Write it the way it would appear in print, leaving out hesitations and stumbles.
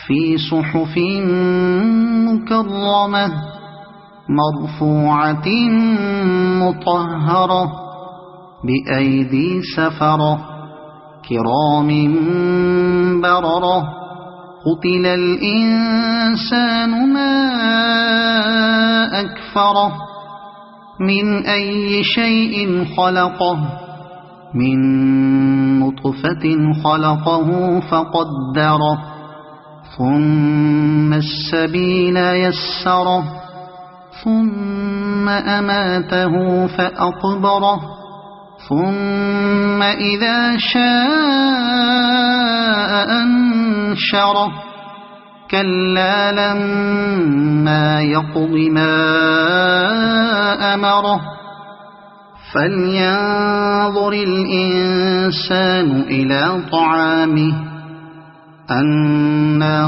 في صحف مكرمة مرفوعة مطهرة بأيدي سفرة كرام بررة قتل الإنسان ما أكفره من أي شيء خلقه من نطفة خلقه فقدره ثم السبيل يسره ثم أماته فأقبره ثم إذا شاء أنشره كلا لما يقض ما أمره فلينظر الإنسان إلى طعامه أنا